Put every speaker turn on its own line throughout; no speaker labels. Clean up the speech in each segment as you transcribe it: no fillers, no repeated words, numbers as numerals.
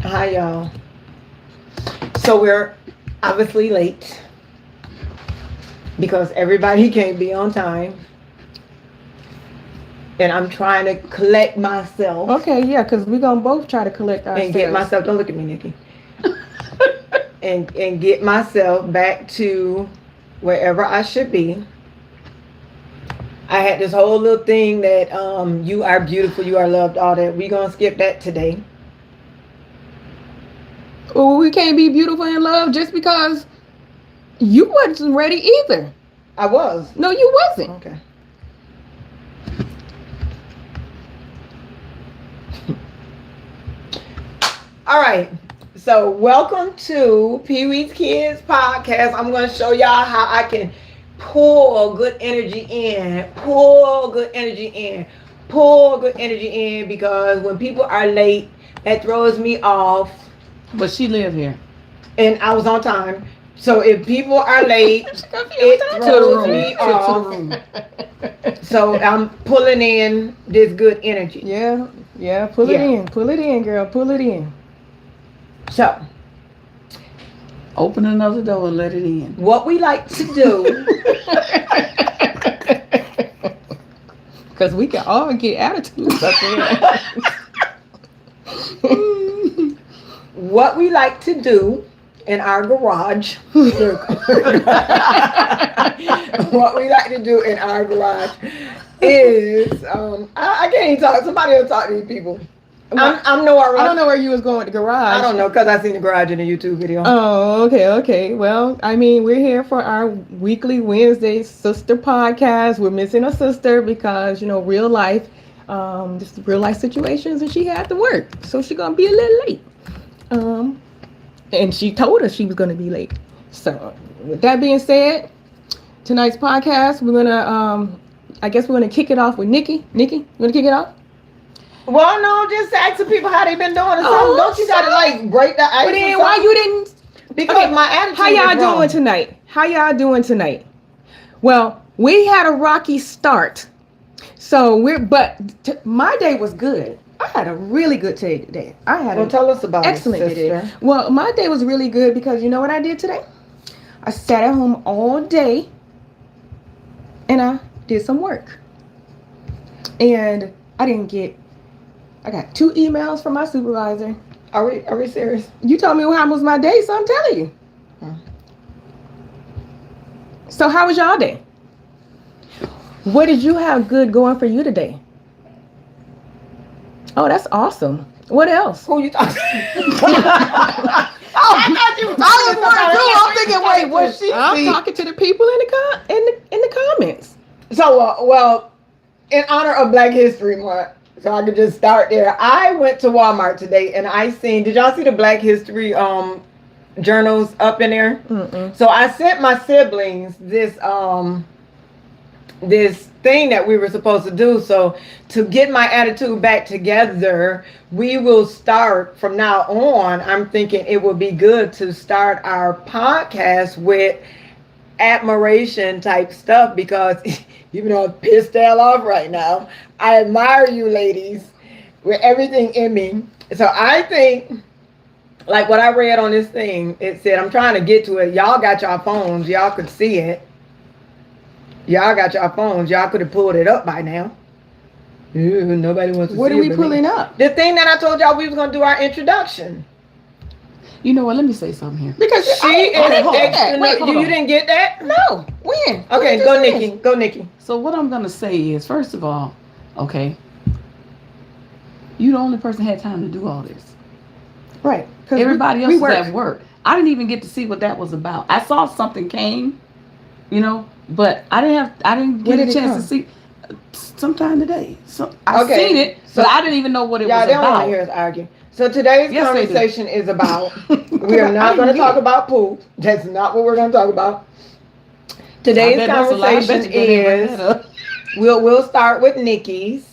Hi, y'all. So we're obviously late because everybody can't be on time. And I'm trying to collect myself
Okay, yeah, because we're going to both try to collect
and get
ourselves.
myself, don't look at me, Nikki, and get myself back to wherever I should be. I had this whole little thing that you are beautiful, you are loved, all that. We're going to skip that today.
Well, we can't be beautiful in love just because you wasn't ready either.
I was.
No, you wasn't.
Okay. All right. So, welcome to Peewee's Kids podcast. I'm going to show y'all how I can pull good energy in, pull good energy in, pull good energy in, because when people are late, that throws me off.
But she live here.
And I was on time. So if people are late, it
To the
throws
room.
me
To
off.
the room.
So I'm pulling in this good energy.
Yeah, pull it in. Pull it in, girl. Pull it in.
So
Open another door and let it in.
what we like to do,
Because we can all get attitudes up there.
what we like to do in our garage, what we like to do in our garage is, I can't even talk. Somebody else talk to these people. I'm nowhere.
I don't know where you was going with the garage.
I don't know because I seen the garage in the YouTube video.
Oh, okay. Well, I mean, we're here for our weekly Wednesday sister podcast. We're missing a sister because, real life, just real life situations, and she had to work. So she's going to be a little late. And she told us she was going to be late. So with that being said, tonight's podcast, we're going to, I guess we're going to kick it off with Nikki. Nikki, you want to kick it off?
Well, no, just asking people how they been doing or something. Don't you gotta like break the ice?
But then why you didn't?
Because
Okay,
my attitude.
How y'all
is wrong.
doing tonight? How y'all doing tonight? Well, we had a rocky start, so my day was good. I had a really good day today. I had
Well, tell us about
excellent
it,
day.
sister.
Well, my day was really good because you know what I did today? I sat at home all day, and I did some work, and I got 2 emails from my supervisor.
Are we serious?
You told me how was my day, so I'm telling you. So how was y'all day? What did you have good going for you today? Oh, that's awesome. What else?
Who you talking?
I thought you were talking
to I'm thinking, wait, what she?
I'm
see?
talking to the people in the comments.
So, well, in honor of Black History Month, so I could just start there. I went to Walmart today and I seen. Did y'all see the Black History journals up in there?
Mm-mm.
So I sent my siblings this this thing that we were supposed to do. So to get my attitude back together, we will start from now on. I'm thinking it would be good to start our podcast with admiration type stuff because even though I'm pissed hell off right now, I admire you ladies with everything in me. So I think, like what I read on this thing, it said, I'm trying to get to it. Y'all got your phones. Y'all could see it. Y'all got your phones. Y'all could have pulled it up by now. Ew, nobody wants to
What
see
are we
it but me.
pulling up?
The thing that I told y'all we was going to do our introduction.
You know what? Let me say something here.
Because
She is extra.
Wait, hold
You
on.
didn't get that?
No. When?
Okay, go Nikki. Go Nikki.
So what I'm gonna say is, first of all, okay, you the only person had time to do all this.
Right.
Everybody else was at work. I didn't even get to see what that was about. I saw something came, but I didn't get a chance to see sometime today. So I
Okay,
seen it,
so-
but I didn't even know what it
Yeah,
was
they don't want to
about.
hear us argue. So today's
Yes, they do.
conversation is about, we are not going to talk about poop. That's not what we're going to talk about. Today's conversation is, we'll start with Nikki's.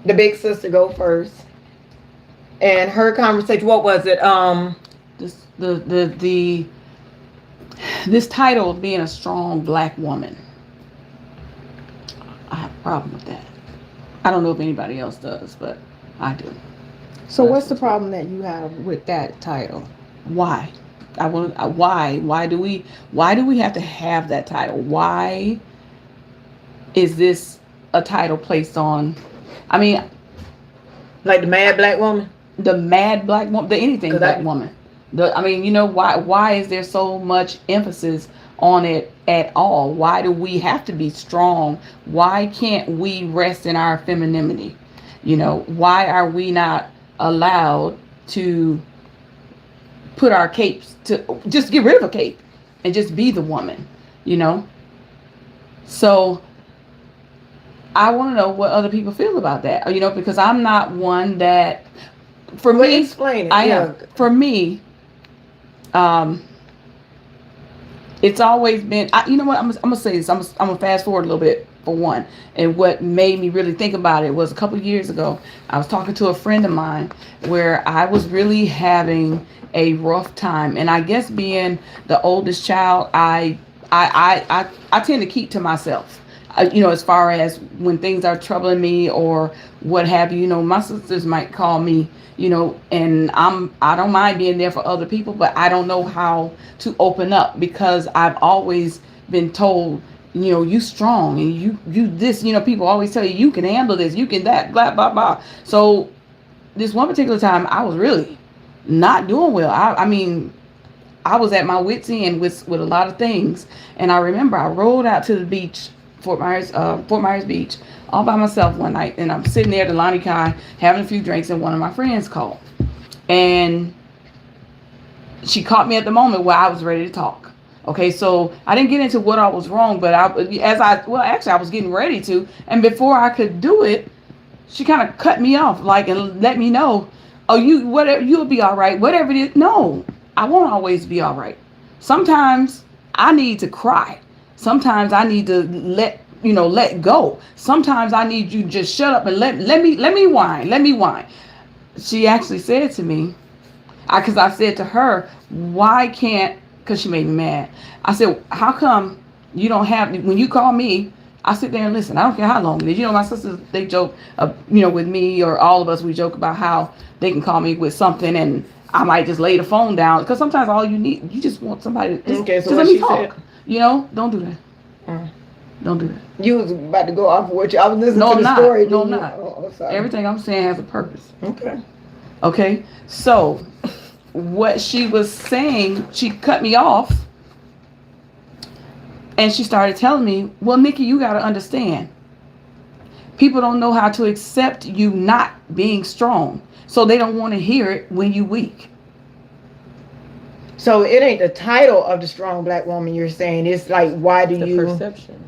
The big sister go first. And her conversation, what was it?
This title of being a strong Black woman. I have a problem with that. I don't know if anybody else does, but I do.
So what's the problem that you have with that title?
Why? Why do we have to have that title? Why is this a title placed on? I mean,
Like the mad black woman.
the mad black woman, the anything
Cause
black
I,
woman. I mean, why is there so much emphasis on it at all? Why do we have to be strong? Why can't we rest in our femininity? Why are we not allowed to put our capes, to just get rid of a cape and just be the woman, you know? So I want to know what other people feel about that, because I'm not one that, for
well,
me,
explain it.
I
Yeah.
am, for me, it's always been, you know what, I'm gonna say this, I'm gonna fast forward a little bit for one. And what made me really think about it was a couple of years ago, I was talking to a friend of mine where I was really having a rough time. And I guess being the oldest child, I tend to keep to myself. As far as when things are troubling me or what have you, my sisters might call me, and I don't mind being there for other people, but I don't know how to open up because I've always been told, you strong and you this, people always tell you can handle this, you can that, blah, blah, blah. So this one particular time I was really not doing well. I mean, I was at my wit's end with a lot of things. And I remember I rolled out to the beach, Fort Myers Beach, all by myself one night. And I'm sitting there at the Lonnie Kai having a few drinks, and one of my friends called. And she caught me at the moment where I was ready to talk. Okay, so I didn't get into what I was wrong, but I was getting ready to. And before I could do it, she kind of cut me off, and let me know, oh, you'll be all right, whatever it is. No, I won't always be all right. Sometimes I need to cry. Sometimes I need to let go. Sometimes I need you to just shut up and let me whine. She actually said to me, because I said to her, why can't, because she made me mad. I said, how come you don't have, when you call me, I sit there and listen. I don't care how long it is. My sisters, they joke, with me or all of us, we joke about how they can call me with something and I might just lay the phone down. Because sometimes all you need, you just want somebody to just let me talk. Don't do that. Don't do that.
You was about to go off of what I was listening
No,
to the
I'm
story.
not. No, I'm
you?
not.
Oh, sorry.
Everything I'm saying has a purpose.
Okay.
Okay. So what she was saying, she cut me off. And she started telling me, well, Nikki, you got to understand. People don't know how to accept you not being strong. So they don't want to hear it when you weak.
So it ain't the title of the strong black woman you're saying. It's like, why do you...
perception.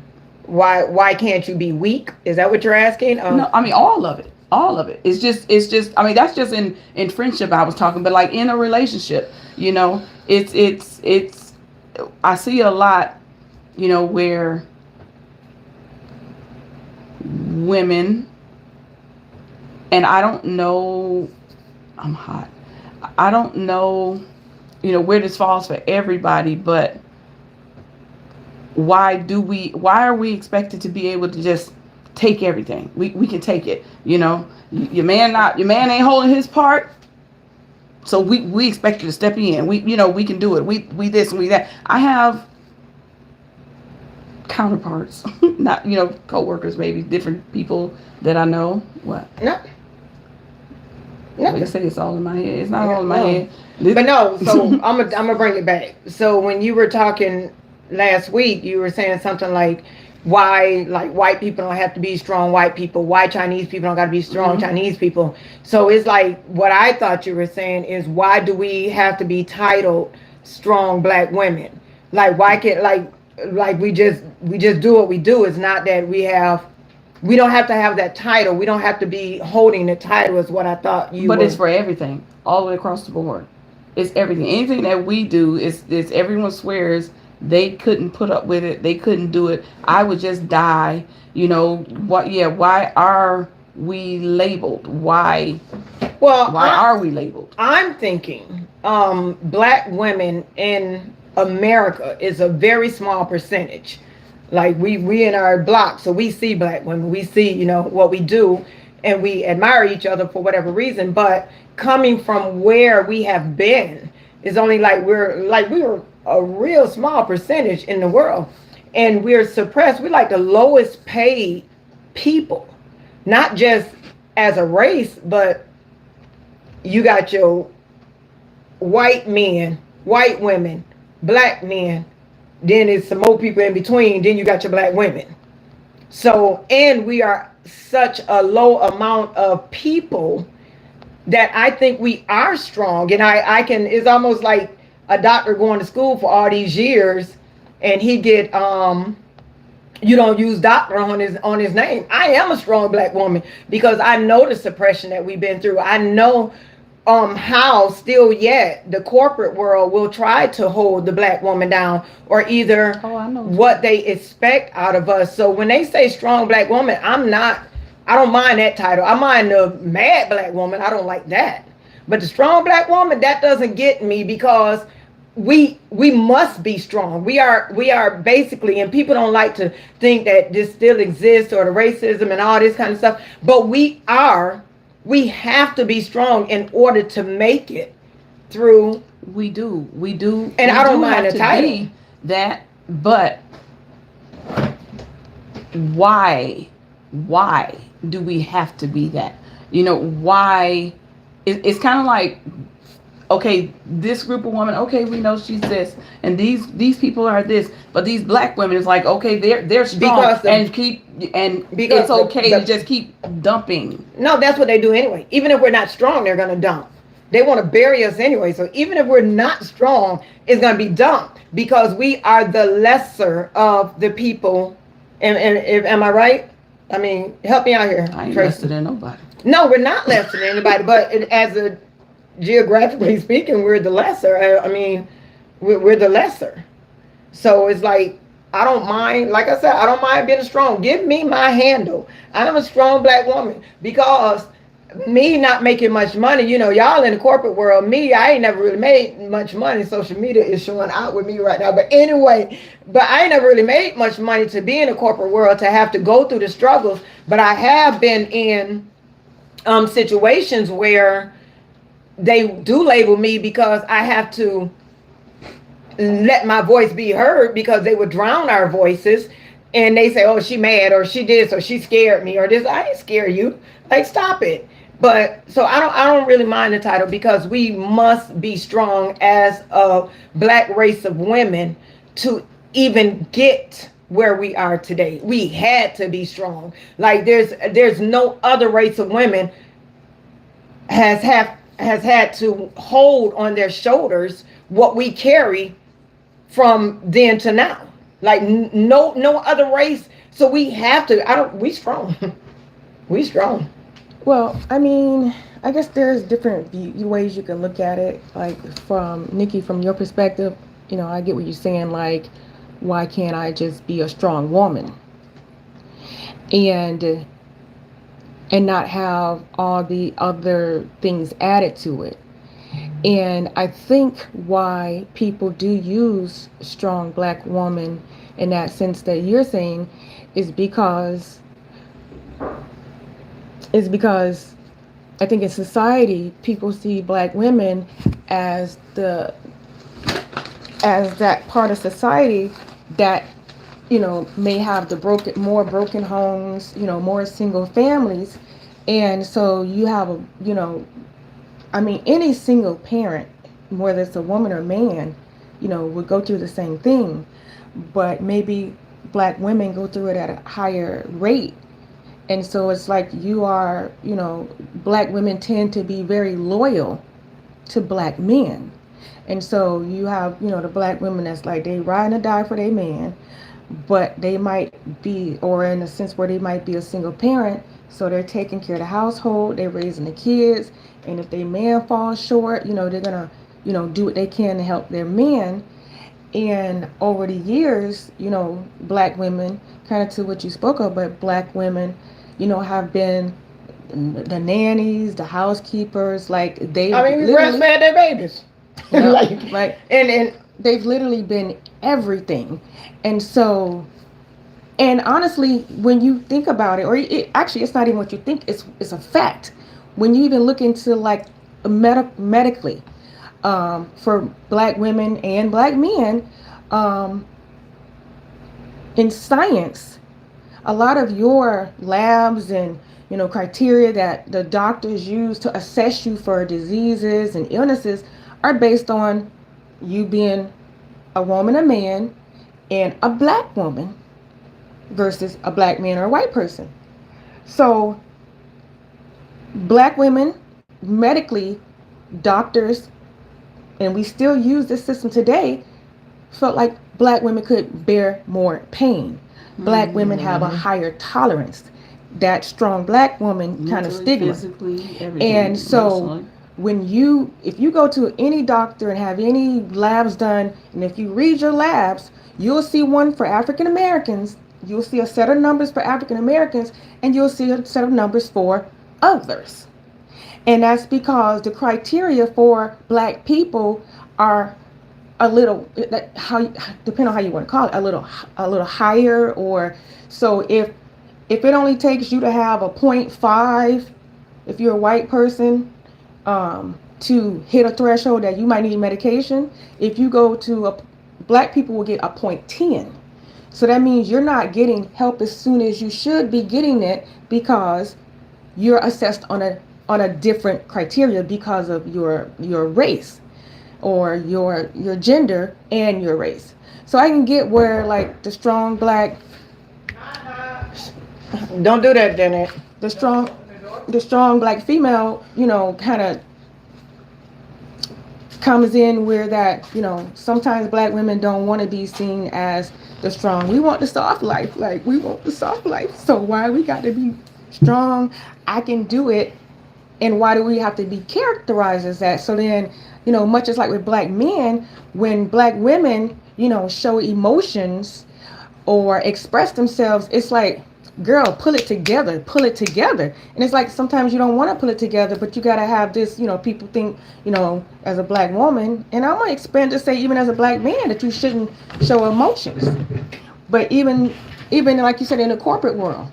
Why can't you be weak? Is that what you're asking?
No, I mean, all of it. All of it. It's just, I mean, that's just in friendship I was talking, but like in a relationship, it's, I see a lot, where women, and I don't know, I'm hot. I don't know, where this falls for everybody, but why are we expected to be able to just take everything? We can take it, your man ain't holding his part. So we expect you to step in. We can do it. We this and we that. I have counterparts, not co-workers, maybe different people that I know. What?
No.
They say it's all in my head. It's not all in my head.
But no, so I'm gonna bring it back. So when you were talking last week, you were saying something like, why, like, white people don't have to be strong white people, why Chinese people don't got to be strong Chinese people. So it's like, what I thought you were saying is, why do we have to be titled strong black women? Like, why can't, like we just do what we do. It's not that we don't have to have that title. We don't have to be holding the title, is what I thought you
But it's for everything, all the way across the board. It's everything. Anything that we do is everyone swears they couldn't put up with it. They couldn't do it. I would just die. Why are we labeled? Why are we labeled?
I'm thinking black women in America is a very small percentage. Like we in our block, so we see black women, we see what we do, and we admire each other for whatever reason. But coming from where we have been. It's only like we were a real small percentage in the world, and we're suppressed. We're like the lowest paid people, not just as a race, but you got your white men, white women, black men, then it's some more people in between, then you got your black women. So, and we are such a low amount of people that I think we are strong. And I can, it's almost like a doctor going to school for all these years and he get, you don't use doctor on his name. I am a strong black woman because I know the suppression that we've been through. I know how still yet the corporate world will try to hold the black woman down, or either what they expect out of us. So when they say strong black woman, I don't mind that title. I mind the mad black woman. I don't like that. But the strong black woman, that doesn't get me, because we must be strong. We are basically, and people don't like to think that this still exists, or the racism and all this kind of stuff, but we have to be strong in order to make it through.
We do.
And I don't mind the title.
That, but why do we have to be that? Why? It's kind of like, okay, this group of women, okay, we know she's this, and these people are this, but these black women is like, okay, they're strong, because it's okay to just keep dumping.
No, that's what they do anyway. Even if we're not strong, they're gonna dump. They want to bury us anyway. So even if we're not strong, it's gonna be dumped, because we are the lesser of the people. And am I right? I mean, help me out here.
I ain't lesser than nobody.
No, we're not lesser than anybody, but geographically speaking, we're the lesser. I mean, we're the lesser. So it's like, I don't mind, like I said, I don't mind being strong. Give me my handle. I'm a strong black woman, because me not making much money, y'all in the corporate world, I ain't never really made much money. Social media is showing out with me right now. But anyway, I ain't never really made much money to be in the corporate world, to have to go through the struggles. But I have been in situations where they do label me, because I have to let my voice be heard, because they would drown our voices, and they say, oh, she mad, or she this, or she scared me, or this. I didn't scare you. Like, stop it. But so I don't really mind the title, because we must be strong as a black race of women to even get where we are today. We had to be strong. Like, there's no other race of women has had to hold on their shoulders what we carry from then to now. Like, no other race. So we have to. We strong. We strong.
Well, I mean, I guess there's different ways you can look at it. Like, from Nikki, from your perspective, I get what you're saying. Like, why can't I just be a strong woman and not have all the other things added to it? And I think why people do use strong black woman in that sense that you're saying is because I think in society people see black women as that part of society that may have more broken homes, more single families. And so you have any single parent, whether it's a woman or man, would go through the same thing, but maybe black women go through it at a higher rate. And so it's like black women tend to be very loyal to black men. And so you have, the black women that's like, they ride and die for their man, but they might be, or in a sense where they might be a single parent, so they're taking care of the household, they're raising the kids, and if their man falls short, they're gonna, do what they can to help their man. And over the years, black women, kind of to what you spoke of, but black women, have been the nannies, the housekeepers, like we
breastfed their babies.
And they've literally been everything. And so, and honestly, when you think about it, or it's not even what you think, it's a fact. When you even look into like medically, for black women and black men, in science, a lot of your labs and criteria that the doctors use to assess you for diseases and illnesses are based on you being a woman, a man, and a black woman versus a black man or a white person. So black women, medically, doctors, and we still use this system today, felt like black women could bear more pain. Black women have a higher tolerance. That strong black woman kind of stigma.
Physically, everything.
And so
emotionally.
if you go to any doctor and have any labs done, and if you read your labs, you'll see one for African Americans, you'll see a set of numbers for African Americans, and you'll see a set of numbers for others. And that's because the criteria for black people are a little, depending on how you want to call it, a little higher. Or so if it only takes you to have a 0.5, if you're a white person, to hit a threshold that you might need medication, if you go to black people will get a 0.10. So that means you're not getting help as soon as you should be getting it, because you're assessed on a different criteria because of your race or your gender and your race. So I can get where like the strong black,
Don't do that, Janet.
the strong black female, kind of comes in where that, sometimes black women don't want to be seen as the strong. We want the soft life. Like, we want the soft life. So why we got to be strong? I can do it. And why do we have to be characterized as that? So then, much as like with black men, when black women, show emotions or express themselves, it's like, girl, pull it together. And it's like sometimes you don't want to pull it together, but you got to have this, people think, as a black woman, and I'm going to expand to say even as a black man, that you shouldn't show emotions. But even like you said, in the corporate world.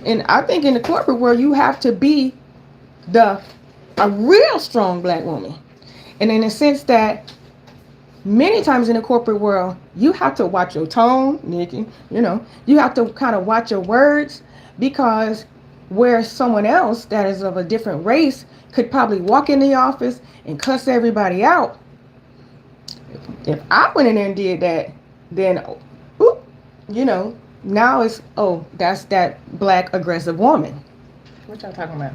And I think in the corporate world, you have to be a real strong black woman. And in the sense that many times in the corporate world, you have to watch your tone, Nikki, you have to kind of watch your words, because where someone else that is of a different race could probably walk in the office and cuss everybody out. If I went in there and did that, then, now it's, that's that black aggressive woman.
What y'all talking about?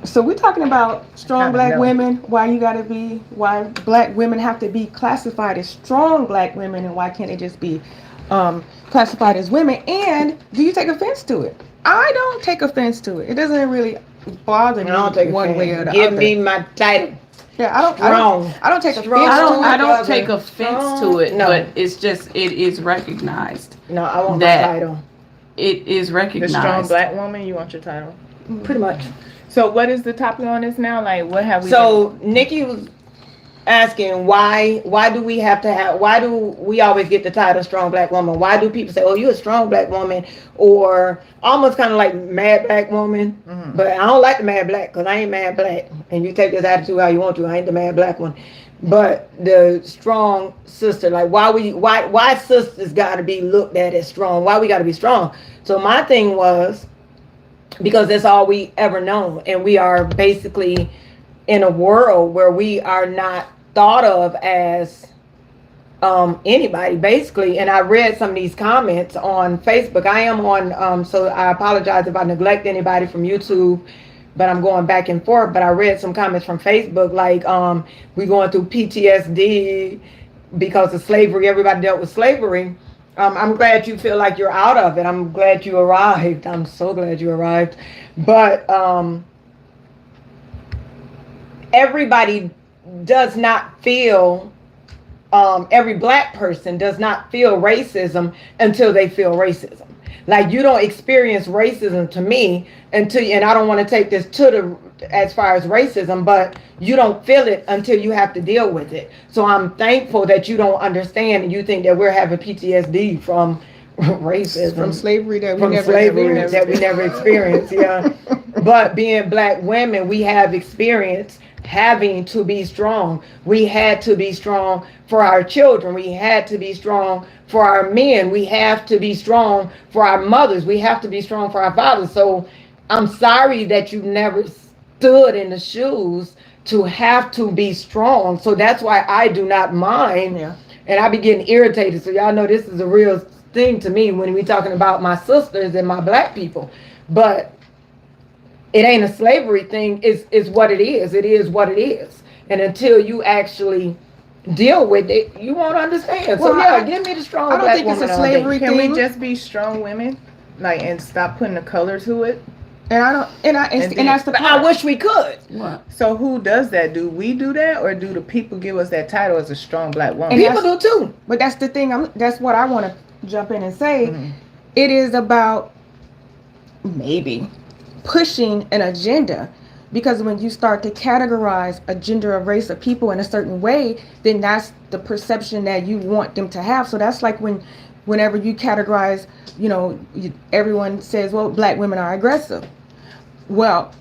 So we're talking about strong black
know.
women, why black women have to be classified as strong black women, and why can't they just be classified as women? And do you take offense to it? I don't take offense to it. It doesn't really bother me one way or the other.
Give me my title.
Yeah, I don't take offense to it.
I don't take offense to it,
No.
but it's just, it is recognized.
No, I want
That-
my title.
It is
The
recognized.
strong black woman, you want your title?
Pretty much.
So what is the topic on this now? Like, what have we
So Nikki was asking why do we always get the title strong black woman? Why do people say, oh, you're a strong black woman, or almost kind of like mad black woman?
Mhm.
But I don't like the mad black, because I ain't mad black, and you take this attitude how you want to. I ain't the mad black one. But the strong sister, like why sisters got to be looked at as strong? Why we got to be strong? So my thing was, because that's all we ever known, and we are basically in a world where we are not thought of as anybody, basically. And I read some of these comments on Facebook. I am on so I apologize if I neglect anybody from YouTube, but I'm going back and forth. But I read some comments from Facebook, like we going through PTSD because of slavery. Everybody dealt with slavery. I'm glad you feel like you're out of it. I'm glad you arrived. I'm so glad you arrived. But everybody does not feel, every black person does not feel racism until they feel racism. Like, you don't experience racism, to me, until, and I don't want to take this to as far as racism, but you don't feel it until you have to deal with it. So I'm thankful that you don't understand, and you think that we're having PTSD from racism,
From slavery that we
from
never
slavery
experienced.
that we never experienced. Yeah, but being black women, we have experienced having to be strong. We had to be strong for our children. We had to be strong for our men. We have to be strong for our mothers. We have to be strong for our fathers. So I'm sorry that you never stood in the shoes to have to be strong. So that's why I do not mind.
Yeah.
And I be getting irritated. So y'all know this is a real thing to me when we talking about my sisters and my black people. But it ain't a slavery thing. It's what it is. It is what it is. And until you actually deal with it, you won't understand. So
Well,
yeah,
I-
give me the strong
I don't
black
think it's
woman
a
all day.
slavery
Can we
thing.
just be strong women, like, and stop putting the color to it?
And I don't, and that's the
But
part.
I wish we could.
What?
So who does that? Do we do that, or do the people give us that title as a strong black woman?
And
People do too.
But that's the thing. That's what I want to jump in and say.
Mhm.
It is about maybe pushing an agenda, because when you start to categorize a gender or race of people in a certain way, then that's the perception that you want them to have. So that's like whenever you categorize, everyone says, well, black women are aggressive. Well,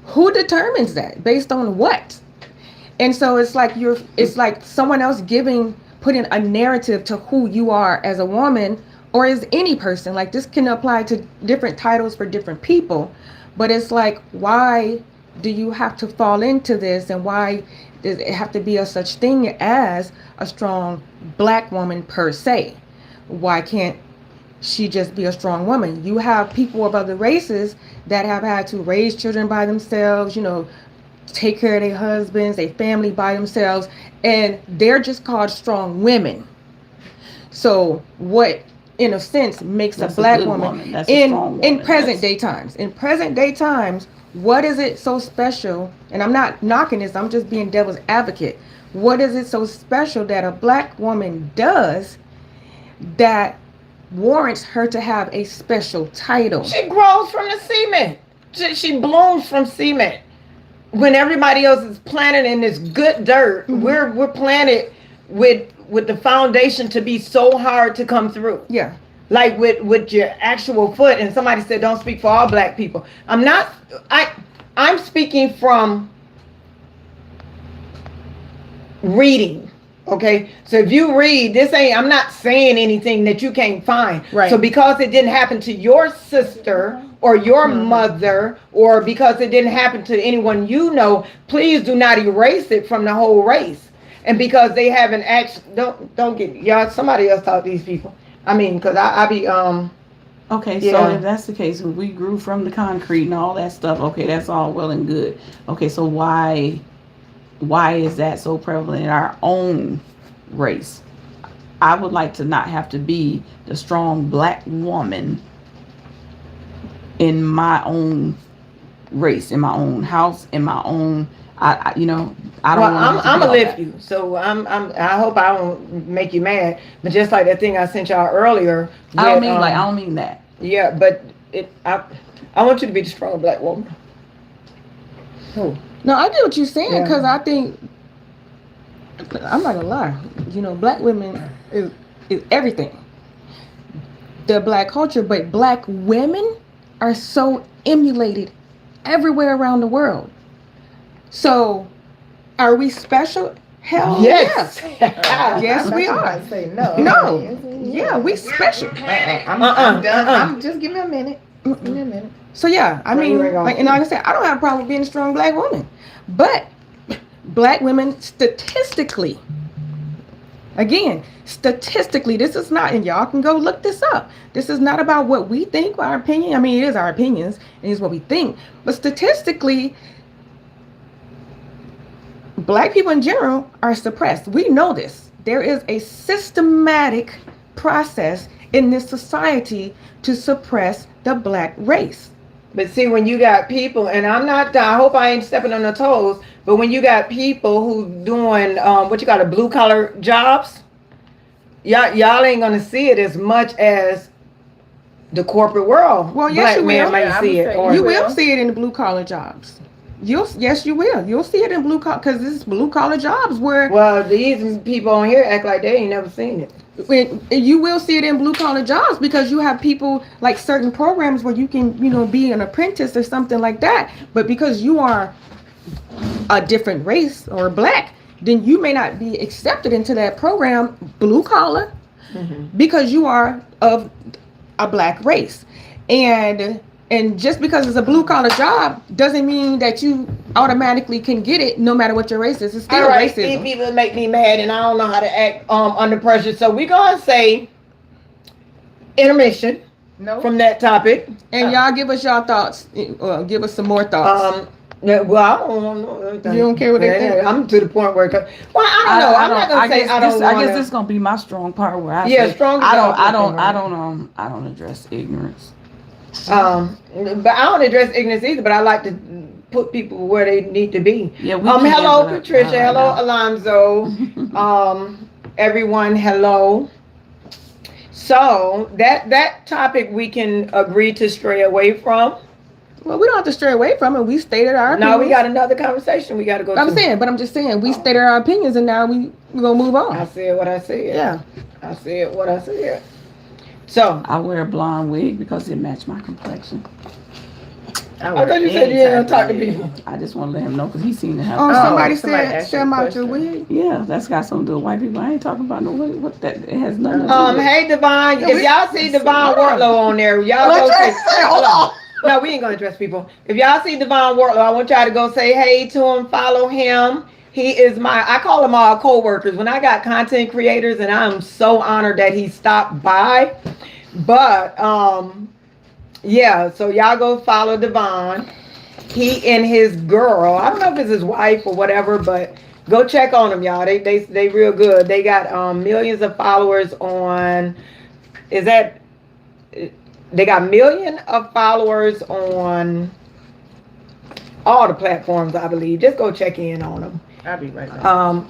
who determines that? Based on what? And so it's like someone else putting a narrative to who you are as a woman or as any person. Like, this can apply to different titles for different people, but it's like, why do you have to fall into this, and why does it have to be a such thing as a strong black woman per se? Why can't she just be a strong woman? You have people of other races that have had to raise children by themselves, take care of their husbands, their family by themselves, and they're just called strong women. So what, in a sense, makes
That's
a black
good
woman,
That's a strong
in
woman.
present day times? In present day times, what is it so special? And I'm not knocking this, I'm just being devil's advocate. What is it so special that a black woman does that warrants her to have a special title?
She grows from the cement. She blooms from cement. When everybody else is planted in this good dirt, we're planted with the foundation to be so hard to come through.
Yeah.
Like with your actual foot. And somebody said, don't speak for all black people. I'm speaking from reading. Okay, so if you read, I'm not saying anything that you can't find.
Right.
So because it didn't happen to your sister or your mother, or because it didn't happen to anyone please do not erase it from the whole race. And because they haven't actually, don't get, y'all, somebody else taught these people. I mean, because I be,
Okay,
Yeah.
so if that's the case, when we grew from the concrete and all that stuff, okay, that's all well and good. Okay, so why is that so prevalent in our own race? I would like to not have to be the strong black woman in my own race, in my own house, in my own. I don't.
well,
want
I'm
to
gonna lift you. So I hope I don't make you mad. But just like that thing I sent y'all earlier.
I
with,
don't mean that.
Yeah, but I want you to be the strong black woman.
No, I get what you're saying,
Yeah.
because I think, I'm not gonna lie, black women is everything. The black culture, but black women are so emulated everywhere around the world. So, are we special? Hell
Yes.
yeah. Yes, we are.
I say no.
No. Yeah, we special.
I'm done. I'm just give me a minute. Give me a minute.
So yeah, I
No,
mean,
you ain't gonna-
like I said, I don't have a problem with being a strong black woman, but black women statistically, this is not, and y'all can go look this up. This is not about what we think, our opinion. I mean, it is our opinions, and it's what we think, but statistically, black people in general are suppressed. We know this. There is a systematic process in this society to suppress the black race.
But see, when you got people, and I hope I ain't stepping on their toes, but when you got people who doing blue collar jobs, y'all ain't gonna see it as much as the corporate world.
Well, yes,
black
you
man
will.
might
Yeah, I
see
would
it.
say
Or,
You
will.
will see it in the blue collar jobs. Yes, you will. You'll see it in blue collar, because this is blue collar jobs where
well, these people on here act like they ain't never seen it.
you will see it in blue collar jobs, because you have people like certain programs where you can, be an apprentice or something like that. But because you are a different race or black, then you may not be accepted into that program, blue collar, because you are of a black race. And just because it's a blue collar job doesn't mean that you automatically can get it no matter what your race is. It's still
All right,
racism.
these people make me mad, and I don't know how to act under pressure. So we're gonna say intermission
No.
from that topic.
And y'all give us y'all thoughts. Give us some more thoughts.
Yeah, well, I don't know.
You don't care what they think?
I'm to the point where, well, I don't know. I'm not gonna say I don't.
I guess this is gonna be my strong part where I
Yeah,
say,
strong.
I don't address ignorance.
But I don't address ignorance either. But I like to put people where they need to be.
Yeah, we
Hello,
can, but
Patricia.
not
Hello,
right
Alonzo. Everyone, hello. So that topic we can agree to stray away from.
Well, we don't have to stray away from it. We stated our opinions.
No, we got another conversation we got to go
I'm
to.
saying, but I'm just saying, we stated our opinions, and now we're gonna move on.
I said what I said.
Yeah.
I said what I said. So
I wear a blonde wig because it matched my complexion.
I thought you said you didn't talk to people.
I just want to let him know because he seemed to have.
Oh, somebody
somebody
said,
asked you
"Show
a
them out your
question.
wig."
Yeah, that's got something to do with white people. I ain't talking about no what that. It has nothing to do with.
Hey Devon, if y'all see Devon Wortlow on there, y'all go say, hold on. No, we ain't gonna address people. If y'all see Devon Wortlow, I want y'all to go say hey to him, follow him. He is I call them all co-workers. When I got content creators, and I'm so honored that he stopped by. But yeah, so y'all go follow Devon. He and his girl, I don't know if it's his wife or whatever, but go check on them, y'all. They real good. They got millions of followers on. They got million of followers on all the platforms, I believe. Just go check in on them.
I'll be right back.
Um,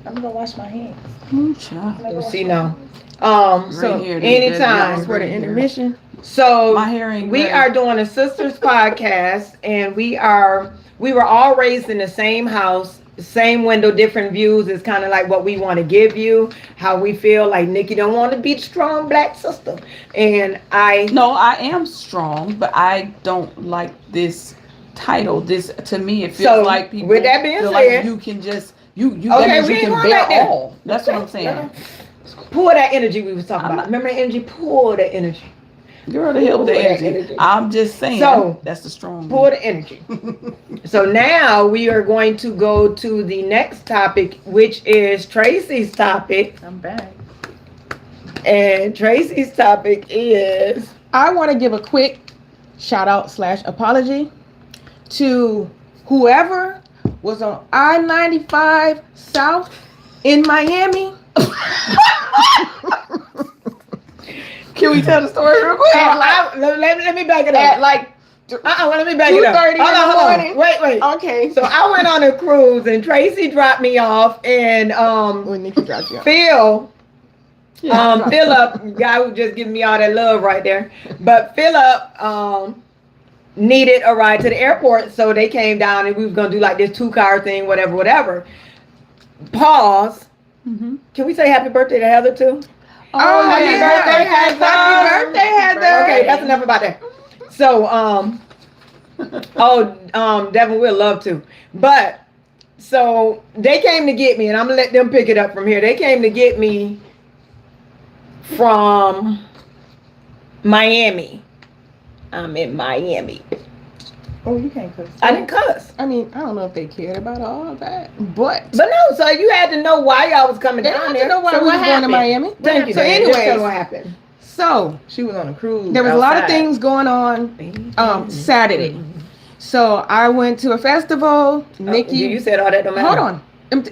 I'm gonna wash my hands.
you'll see now.
Right here,
anytime.
That's for the intermission.
So
My hair ain't
we
ready.
are doing a sisters podcast, and we were all raised in the same house, same window, different views. Is kind of like what we want to give you, how we feel. Like Nikki don't want to be the strong black sister, and
No, I am strong, but I don't like this title. This to me, it feels
So,
like people.
with that being
feel
said-
like you can just you.
Okay,
that means
we
you
ain't
can
going
bear
back there.
all. That's what I'm saying.
Pull that energy we was talking
I'm
about.
not-
Remember that energy? Pull that energy.
Girl, the hell with the
Pull that
energy.
energy.
I'm just saying.
So,
that's the strong.
Pull the energy. So now we are going to go to the next topic, which is Tracy's topic.
I'm back.
And Tracy's topic is
I want to give a quick shout out / apology to whoever was on I-95 South in Miami.
Can we tell the story real quick?
let me back it
At
up.
like
Let me back it up.
2:30 in the
Hold on.
morning.
Wait.
Okay.
So I went on a cruise, and Tracy dropped me off, and
When Nikki dropped you off.
Philip, guy who just giving me all that love right there. But Philip needed a ride to the airport, so they came down, and we was gonna do like this 2-car thing, whatever. Pause.
Mhm.
Can we say happy birthday to Heather too?
Oh,
happy
yeah.
birthday, Heather.
Happy birthday, Heather.
Okay, that's enough about that. So, Devin will love to. But, so they came to get me, and I'm gonna let them pick it up from here. They came to get me from Miami. I'm in Miami.
Oh, you can't cuss.
I didn't cuss.
I mean, I don't know if they cared about all of that, but
But no, so you had to know why y'all was coming
they
down
don't
there.
have to know why
So
we
what
was going to
happened?
Miami.
Thank you.
So
Dan. Just tell
anyways,
what happened.
so
She was on a cruise.
there was a lot of
outside.
things going on Saturday. So I went to a festival. Nikki,
You said all that don't matter.
hold on.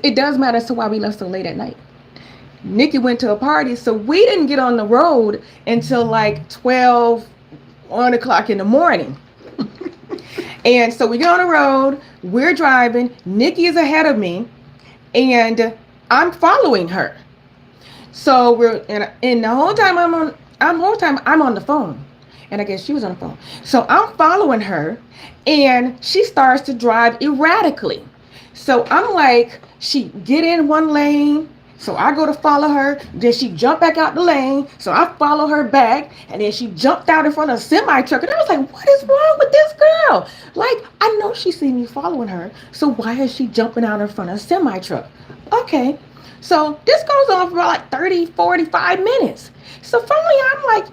It does matter as to why we left so late at night. Nikki went to a party, so we didn't get on the road until like 12, 1 o'clock in the morning. And so we get on the road, we're driving, Nikki is ahead of me, and I'm following her. So we're and the whole time I'm on the phone. And I guess she was on the phone. So I'm following her, and she starts to drive erratically. So I'm like, she get in one lane, So I go to follow her. Then she jumped back out the lane. So I follow her back. And then she jumped out in front of a semi truck. And I was like, what is wrong with this girl? Like, I know she see me following her. So why is she jumping out in front of a semi truck? Okay. So this goes on for like 30, 45 minutes. So finally I'm like,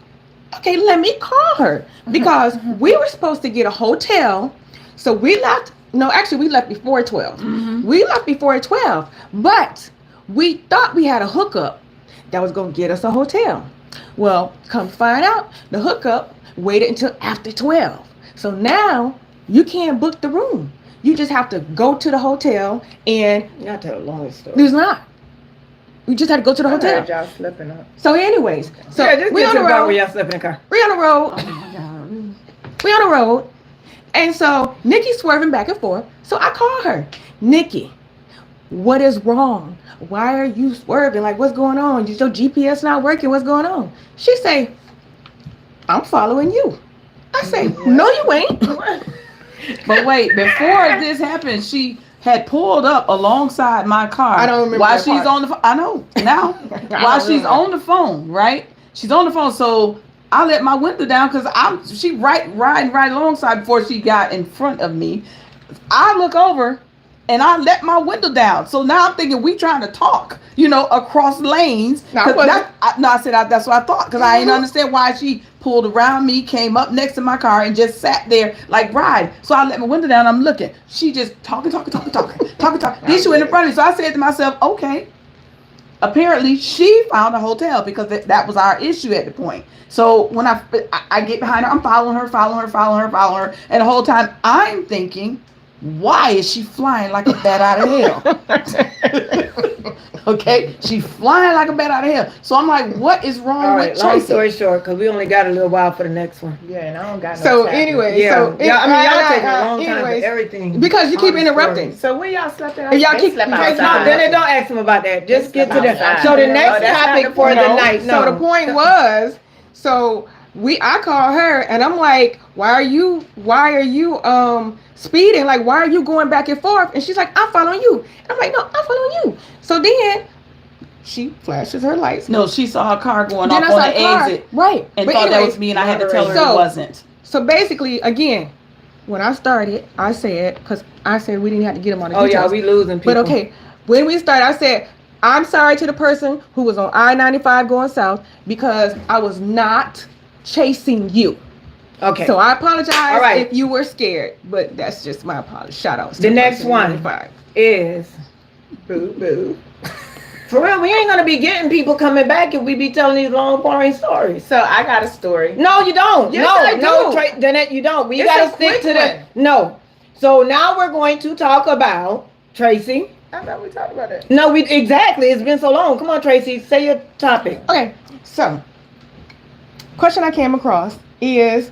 okay, let me call her. Because we were supposed to get a hotel. So we left. No, actually we left before 12.
Mm-hmm.
We left before 12. But we thought we had a hookup that was going to get us a hotel. Well, come find out, the hookup waited until after 12. So now you can't book the room. You just have to go to the hotel and
Not tell a long story.
there's not. You just had to go to the
I
hotel.
heard y'all slipping up.
So anyways, so
Yeah, just
we
get
on
to
the
the part
road.
where y'all slept in the car.
We on the road.
Oh my God.
We on the road. And so Nikki's swerving back and forth. So I call her. Nikki, what is wrong? Why are you swerving? Like, what's going on? Is your GPS not working? What's going on? She say, I'm following you. I say, no, you ain't.
But wait, before this happened, she had pulled up alongside my car.
I don't remember
while
that
she's
part.
on the phone. I know now. While she's
remember.
on the phone, right? She's on the phone, so I let my window down because she riding right alongside before she got in front of me. I look over and I let my window down. So now I'm thinking we trying to talk, across lanes.
No, I wasn't.
I said that's what I thought because I didn't understand why she pulled around me, came up next to my car and just sat there like ride. So I let my window down. I'm looking. She just talking. Then she went in front of me. So I said to myself, okay. Apparently she found a hotel because that was our issue at the point. So when I get behind her, I'm following her. And the whole time I'm thinking, why is she flying like a bat out of hell? Okay, she's flying like a bat out of hell. So I'm like, what is wrong
All
with
right, long
Tracy?
story short, because we only got a little while for the next one.
Yeah, and I don't got no
So
time.
anyway,
Yeah,
so
y'all taking a long time
anyways,
for everything.
because you keep
All the
interrupting.
stories.
So where y'all slept at?
If y'all keep-
slept
No,
No,
outside.
then don't ask them about that. Just get to the.
outside.
So the
No,
next
that's not
topic
the
for
point.
the
No.
night. No.
So the point was, so I call her and I'm like, why are you speeding? Like, why are you going back and forth? And she's like, I'm following you. And I'm like, no, I'm following you. So then she flashes her lights.
No, she saw her car going
Then
off
I
on
saw
the
the car.
exit
Right.
and
But
thought that
anyways,
was me, and I had to tell her
So-
it wasn't.
So basically, again, when I started, I said, because I said we didn't have to get them on the
Oh yeah,
details.
we losing people.
But okay, when we started, I said, I'm sorry to the person who was on I-95 going south because I was not chasing you.
Okay.
So I apologize
All right.
if you were scared, but that's just my apology. Shout out.
The next one. Is
Boo boo.
for real. We ain't gonna be getting people coming back if we be telling these long, boring stories.
So I got a story.
No, you don't.
Yes,
no,
I
no,
do.
Danette, you don't. We
It's
gotta
a
stick
quick
to the. No. So now we're going to talk about Tracy.
I thought we talked about it.
No, we exactly. It's been so long. Come on, Tracy. Say your topic.
Okay, so question I came across is,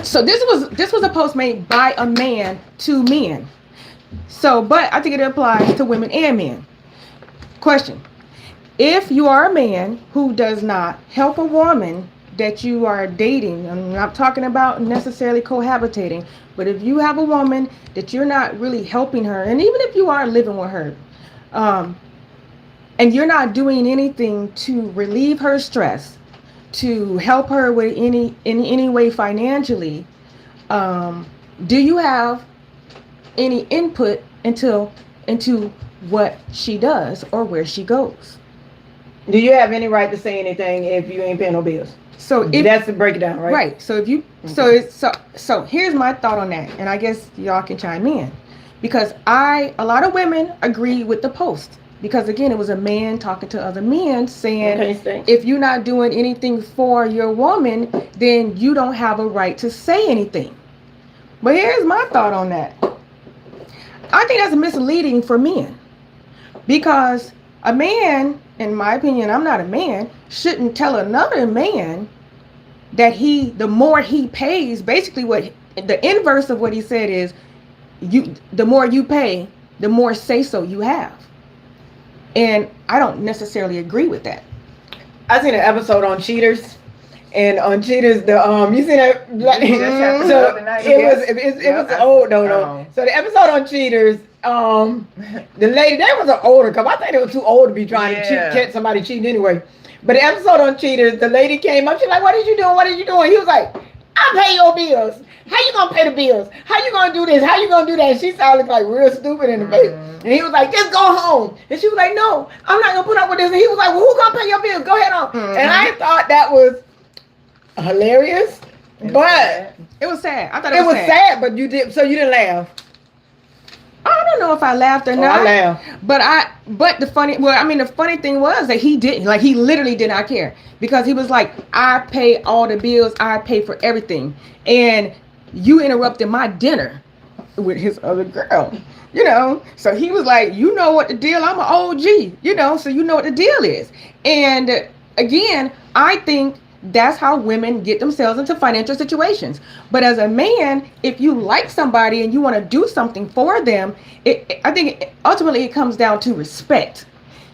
so this was a post made by a man to men. So, but I think it applies to women and men. Question: if you are a man who does not help a woman that you are dating, I'm not talking about necessarily cohabitating, but if you have a woman that you're not really helping her, and even if you are living with her, and you're not doing anything to relieve her stress, to help her with in any way financially, do you have any input into what she does or where she goes?
Do you have any right to say anything if you ain't paying no bills?
So if
That's the breakdown, right?
right, so if you so here's my thought on that, and I guess y'all can chime in, because a lot of women agree with the post, because again, it was a man talking to other men saying,
Okay, thanks.
if you're not doing anything for your woman, then you don't have a right to say anything. But here's my thought on that. I think that's misleading for men, because a man, in my opinion, I'm not a man, shouldn't tell another man that the more he pays, basically what the inverse of what he said is, the more you pay, the more say so you have. And I don't necessarily agree with that.
I seen an episode on cheaters, and on cheaters, the you seen that?
We just happened the
So
other night.
it
Yes.
was it
Yep,
was
I-
no.
oh.
So the episode on cheaters, the lady, they was an older couple. I think they were too old to be trying to catch somebody cheating anyway. But the episode on cheaters, the lady came up. She's like, "What are you doing? What are you doing?" He was like, "I pay your bills. How you gonna pay the bills? How you gonna do this? How you gonna do that?" She sounded like real stupid in the face. And he was like, "Just go home." And she was like, "No, I'm not gonna put up with this." And he was like, "Well, who gonna pay your bills? Go ahead on." And I thought that was hilarious, but
It was sad. I thought
it was sad. But you didn't laugh.
I don't know if I laughed or not.
I laughed.
But the funny thing was that he didn't. Like, he literally did not care, because he was like, "I pay all the bills. I pay for everything. And you interrupted my dinner with his other girl." You know, so he was like, "You know what the deal? I'm an OG, you know, so you know what the deal is." And again, I think that's how women get themselves into financial situations. But as a man, if you like somebody and you want to do something for them, I think ultimately it comes down to respect.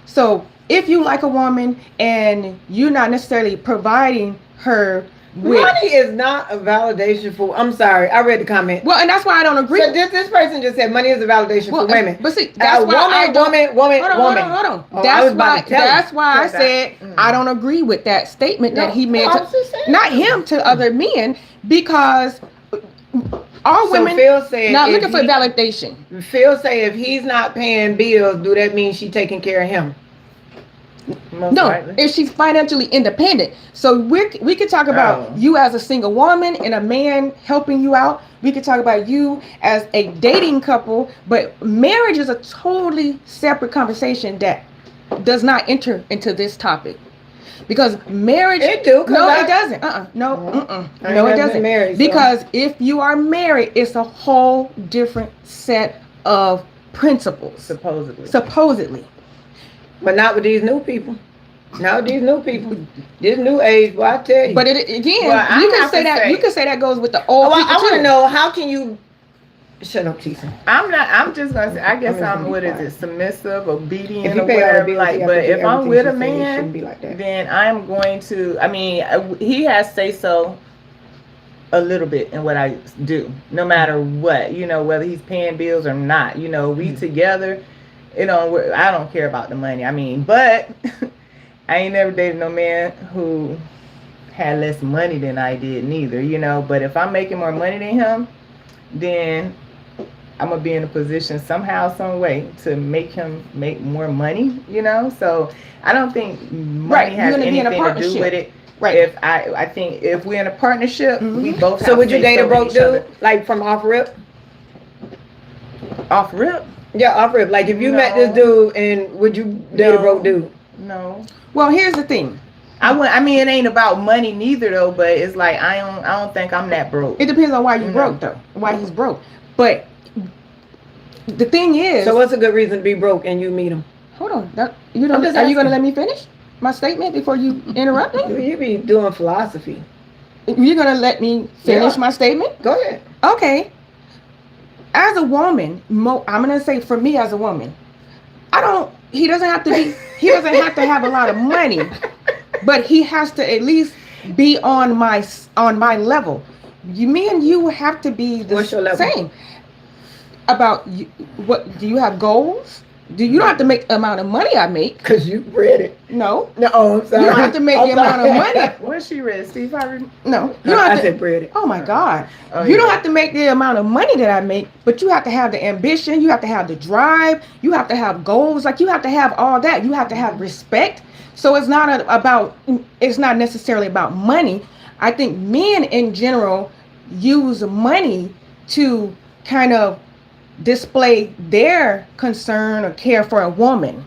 So if you like a woman and you're not necessarily providing her with...
Money is not a validation for... I'm sorry, I read the comment.
Well, and that's why I don't agree.
So this person just said money is a validation for women.
But see, that's why
woman.
Hold on.
Oh,
That's why I said I don't agree with that statement that he made. Not him, to other men, because all women
Phil said
not looking for validation.
Phil say if he's not paying bills, do that mean she taking care of him?
If she's financially independent. So we could talk about you as a single woman and a man helping you out. We could talk about you as a dating couple, but marriage is a totally separate conversation that does not enter into this topic. Because marriage,
it do.
No, it doesn't. No, it doesn't. Married, because if you are married, it's a whole different set of principles. Supposedly.
But not with these new people. Not with these new people. This new age, boy, I tell you.
But you can say that goes with the old people.
I want to know, how can you... Shut up, Tisa.
I'm just gonna say, I guess I'm, what is it, submissive, obedient, or whatever. But if I'm with a man, then I'm going to, I mean, he has say so a little bit in what I do, no matter what, you know, whether he's paying bills or not. You know, we together, you know, I don't care about the money. I mean, but I ain't never dated no man who had less money than I did neither, you know. But if I'm making more money than him, then I'm gonna be in a position somehow, some way to make him make more money, you know. So I don't think money has anything to do with it. Right. If I think if we're in a partnership, we both have.
So would you date a broke dude, like from off rip?
Off rip?
Yeah, off rip. Like if you met this dude, and would you date a broke dude?
No.
Well, here's the thing.
I mean, it ain't about money neither though, but it's like I don't think I'm that broke.
It depends on why you broke though. Why he's broke. But the thing is,
so what's a good reason to be broke and you meet him?
Hold on. Are you gonna let me finish my statement before you interrupt me?
You be doing philosophy.
You're gonna let me finish my statement?
Go ahead.
Okay. As a woman, I'm gonna say for me as a woman, he doesn't have to have a lot of money, but he has to at least be on my level. Me and you have to be the same. About you, what do you have goals? You don't have to make the amount of money I make.
Because you read it.
No.
I'm sorry.
You don't have to make the amount of money.
What she read, Steve Harvey?
No. You don't have
I said read it.
Oh my God. You don't have to make the amount of money that I make, but you have to have the ambition. You have to have the drive. You have to have goals. Like, you have to have all that. You have to have respect. So it's not necessarily about money. I think men in general use money to kind of display their concern or care for a woman,